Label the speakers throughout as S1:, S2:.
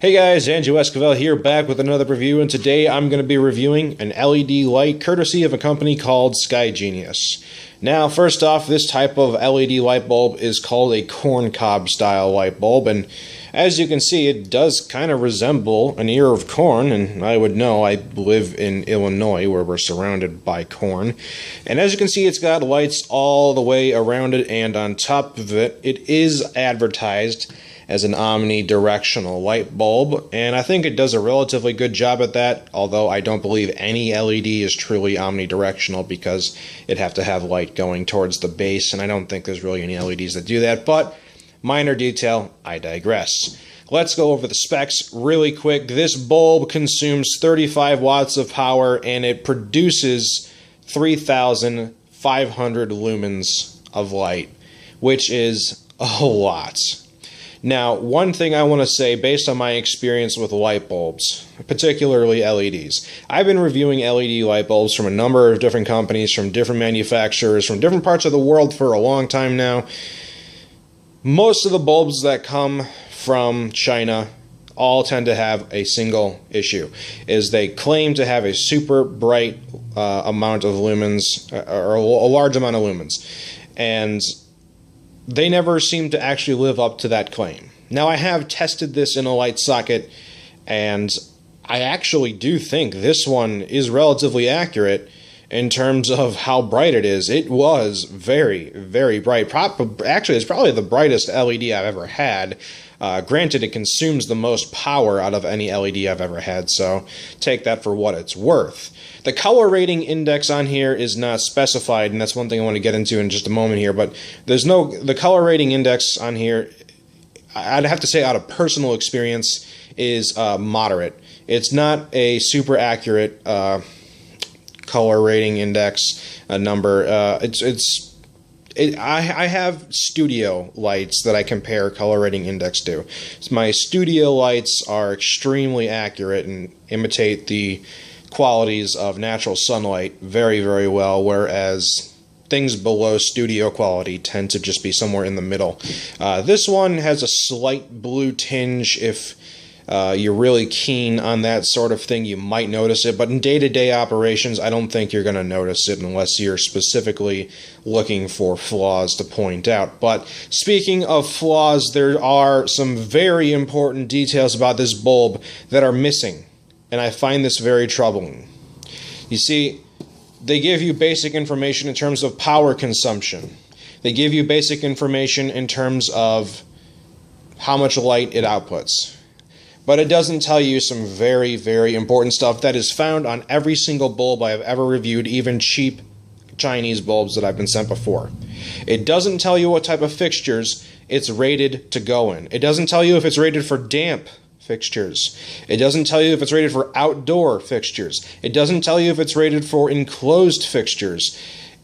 S1: Hey guys, Andrew Esquivel here, back with another review, and today I'm going to be reviewing an LED light courtesy of a company called SkyGenius. Now, first off, this type of LED light bulb is called a corncob style light bulb, and as you can see, it does kind of resemble an ear of corn, and I would know, I live in Illinois where we're surrounded by corn. And as you can see, it's got lights all the way around it, and on top of it, it is advertised as an omnidirectional light bulb, and I think it does a relatively good job at that, although I don't believe any LED is truly omnidirectional because it'd have to have light going towards the base, and I don't think there's really any LEDs that do that, but minor detail, I digress. Let's go over the specs really quick. This bulb consumes 35 watts of power, and it produces 3,500 lumens of light, which is a lot. Now, one thing I want to say based on my experience with light bulbs, particularly LEDs. I've been reviewing LED light bulbs from a number of different companies, from different manufacturers, from different parts of the world for a long time now. Most of the bulbs that come from China all tend to have a single issue, is they claim to have a super bright amount of lumens, or a large amount of lumens, and they never seem to actually live up to that claim. Now, I have tested this in a light socket, and I actually do think this one is relatively accurate in terms of how bright it is. It was very, very bright. Actually, it's probably the brightest LED I've ever had. Granted, it consumes the most power out of any LED I've ever had, so take that for what it's worth. The color rating index on here is not specified, and that's one thing I want to get into in just a moment here, but the color rating index on here, I'd have to say out of personal experience, is moderate. It's not a super accurate color rating index number. I have studio lights that I compare color rating index to. My studio lights are extremely accurate and imitate the qualities of natural sunlight very, very well, whereas things below studio quality tend to just be somewhere in the middle. This one has a slight blue tinge. If you're really keen on that sort of thing, you might notice it, but in day-to-day operations, I don't think you're going to notice it unless you're specifically looking for flaws to point out. But speaking of flaws, there are some very important details about this bulb that are missing, and I find this very troubling. You see, they give you basic information in terms of power consumption. They give you basic information in terms of how much light it outputs. But it doesn't tell you some very, very important stuff that is found on every single bulb I have ever reviewed, even cheap Chinese bulbs that I've been sent before. It doesn't tell you what type of fixtures it's rated to go in. It doesn't tell you if it's rated for damp fixtures. It doesn't tell you if it's rated for outdoor fixtures. It doesn't tell you if it's rated for enclosed fixtures.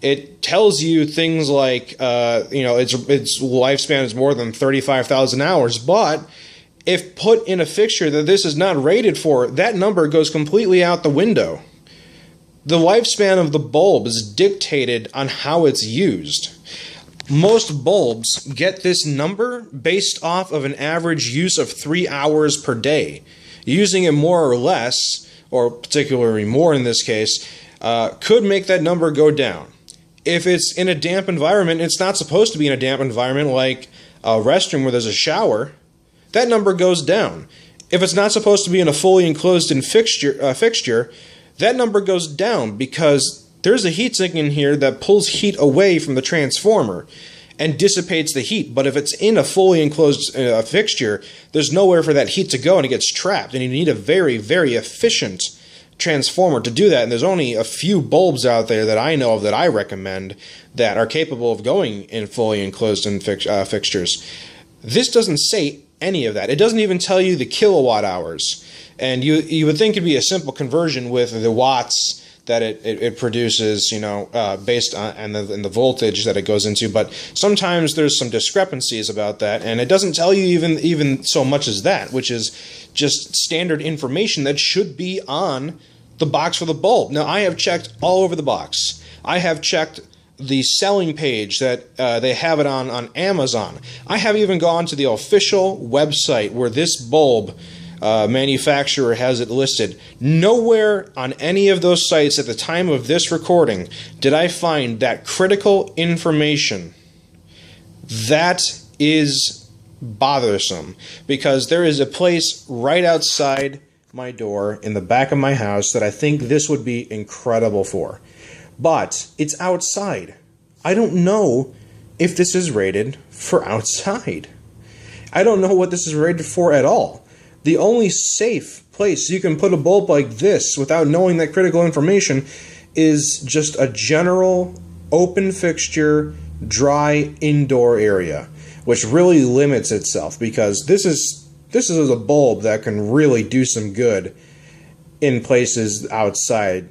S1: It tells you things like, its lifespan is more than 35,000 hours, but if put in a fixture that this is not rated for, that number goes completely out the window. The lifespan of the bulb is dictated on how it's used. Most bulbs get this number based off of an average use of 3 hours per day. Using it more or less, or particularly more in this case, could make that number go down. If it's in a damp environment, it's not supposed to be in a damp environment like a restroom where there's a shower, that number goes down. If it's not supposed to be in a fully enclosed fixture, that number goes down because there's a heatsink in here that pulls heat away from the transformer and dissipates the heat. But if it's in a fully enclosed fixture, there's nowhere for that heat to go and it gets trapped. And you need a very, very efficient transformer to do that. And there's only a few bulbs out there that I know of that I recommend that are capable of going in fully enclosed fixtures. This doesn't say any of that. It doesn't even tell you the kilowatt hours. And you would think it'd be a simple conversion with the watts that it produces, based on and the voltage that it goes into. But sometimes there's some discrepancies about that, and it doesn't tell you even so much as that, which is just standard information that should be on the box for the bulb. Now, I have checked all over the box. I have checked the selling page that they have it on Amazon. I have even gone to the official website where this bulb manufacturer has it listed. Nowhere on any of those sites at the time of this recording did I find that critical information. That is bothersome, because there is a place right outside my door in the back of my house that I think this would be incredible for. But it's outside. I don't know if this is rated for outside. I don't know what this is rated for at all. The only safe place you can put a bulb like this without knowing that critical information is just a general open fixture, dry indoor area, which really limits itself, because this is a bulb that can really do some good in places outside.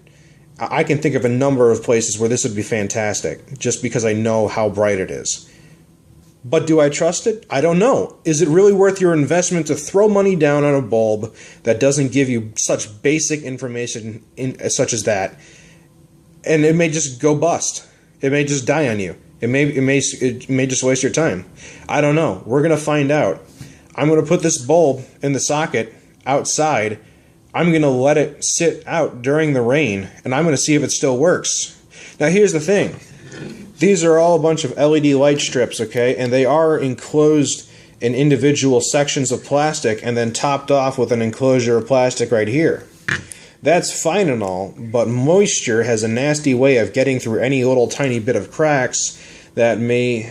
S1: I can think of a number of places where this would be fantastic, just because I know how bright it is. But do I trust it? I don't know. Is it really worth your investment to throw money down on a bulb that doesn't give you such basic information such as that? And it may just go bust. It may just die on you. It may just waste your time. I don't know. We're going to find out. I'm going to put this bulb in the socket outside. I'm going to let it sit out during the rain, and I'm going to see if it still works. Now, here's the thing. These are all a bunch of LED light strips, okay? And they are enclosed in individual sections of plastic and then topped off with an enclosure of plastic right here. That's fine and all, but moisture has a nasty way of getting through any little tiny bit of cracks that may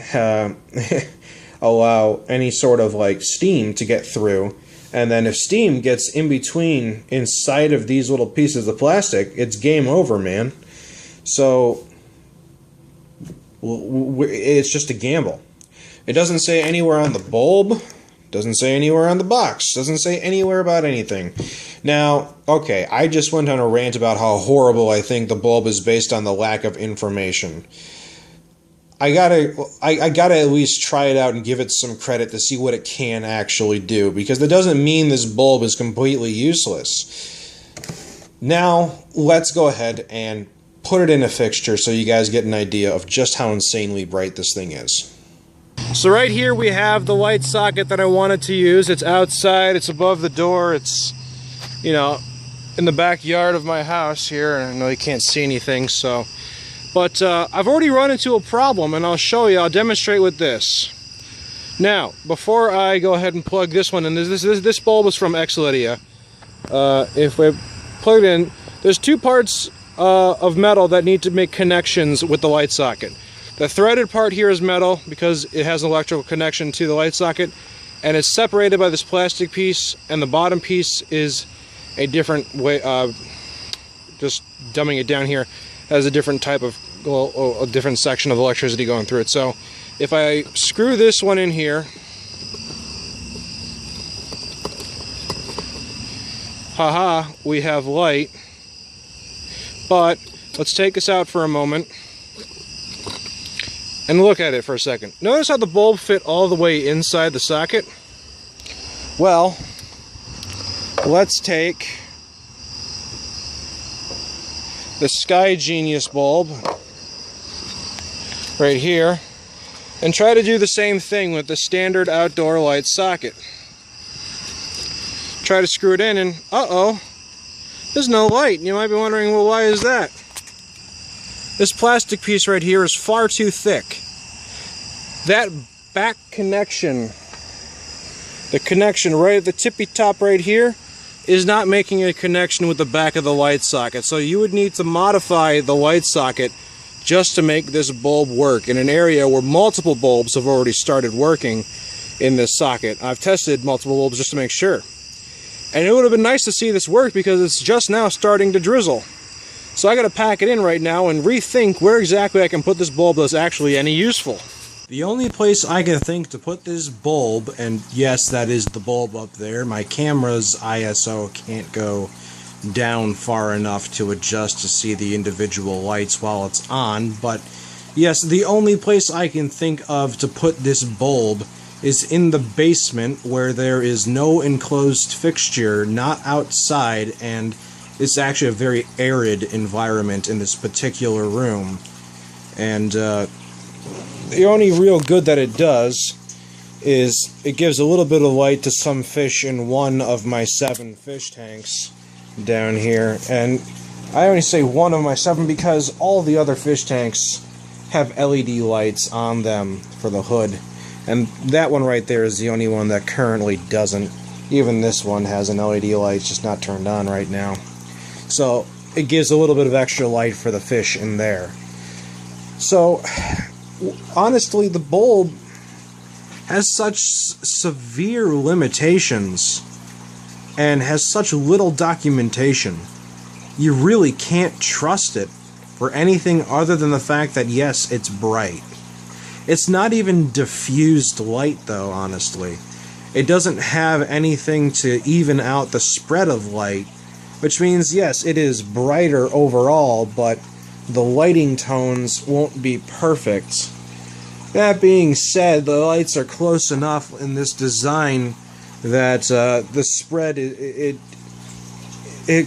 S1: allow any sort of like steam to get through. And then if steam gets in between inside of these little pieces of plastic, it's game over, man. So it's just a gamble. It doesn't say anywhere on the bulb, doesn't say anywhere on the box, doesn't say anywhere about anything. Now, okay, I just went on a rant about how horrible I think the bulb is based on the lack of information. I gotta at least try it out and give it some credit to see what it can actually do, because that doesn't mean this bulb is completely useless. Now, let's go ahead and put it in a fixture so you guys get an idea of just how insanely bright this thing is. So right here we have the light socket that I wanted to use. It's outside, it's above the door, it's, you know, in the backyard of my house here. I know you can't see anything, so... But I've already run into a problem, and I'll show you, I'll demonstrate with this. Now, before I go ahead and plug this one in, this bulb is from Exlydia. If we plug it in, there's two parts of metal that need to make connections with the light socket. The threaded part here is metal because it has an electrical connection to the light socket, and it's separated by this plastic piece, and the bottom piece is a different way, just dumbing it down here, has a different type of, well, a different section of electricity going through it. So if I screw this one in here, haha, we have light. But let's take this out for a moment and look at it for a second. Notice how the bulb fit all the way inside the socket? Well, let's take the SkyGenius bulb right here and try to do the same thing with the standard outdoor light socket. Try to screw it in and uh-oh, there's no light. You might be wondering, well, why is that? This plastic piece right here is far too thick. That back connection, the connection right at the tippy top right here, is not making a connection with the back of the light socket. So you would need to modify the light socket just to make this bulb work in an area where multiple bulbs have already started working in this socket. I've tested multiple bulbs just to make sure. And it would have been nice to see this work because it's just now starting to drizzle. So I gotta pack it in right now and rethink where exactly I can put this bulb that's actually any useful. The only place I can think to put this bulb, and yes, that is the bulb up there, my camera's ISO can't go down far enough to adjust to see the individual lights while it's on, but yes, the only place I can think of to put this bulb is in the basement where there is no enclosed fixture, not outside, and it's actually a very arid environment in this particular room. And the only real good that it does is it gives a little bit of light to some fish in one of my 7 fish tanks down here. And I only say one of my 7 because all the other fish tanks have LED lights on them for the hood. And that one right there is the only one that currently doesn't. Even this one has an LED light, it's just not turned on right now. So it gives a little bit of extra light for the fish in there. So honestly, the bulb has such severe limitations and has such little documentation. You really can't trust it for anything other than the fact that, yes, it's bright. It's not even diffused light, though, honestly. It doesn't have anything to even out the spread of light, which means, yes, it is brighter overall, but the lighting tones won't be perfect. That being said, the lights are close enough in this design that the spread, it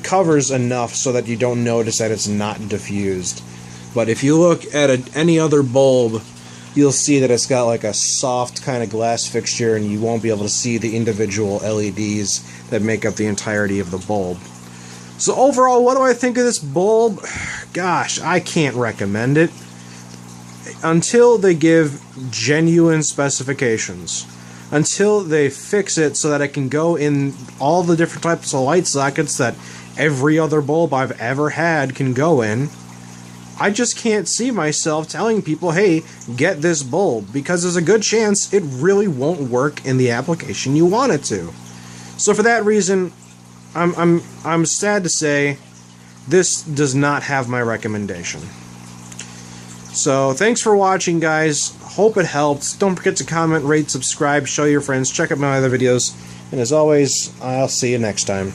S1: covers enough so that you don't notice that it's not diffused. But if you look at any other bulb, you'll see that it's got like a soft kind of glass fixture, and you won't be able to see the individual LEDs that make up the entirety of the bulb. So overall, what do I think of this bulb? Gosh, I can't recommend it. Until they give genuine specifications. Until they fix it so that it can go in all the different types of light sockets that every other bulb I've ever had can go in, I just can't see myself telling people, hey, get this bulb, because there's a good chance it really won't work in the application you want it to. So for that reason, I'm sad to say this does not have my recommendation. So thanks for watching, guys. Hope it helped. Don't forget to comment, rate, subscribe, show your friends, check out my other videos, and as always, I'll see you next time.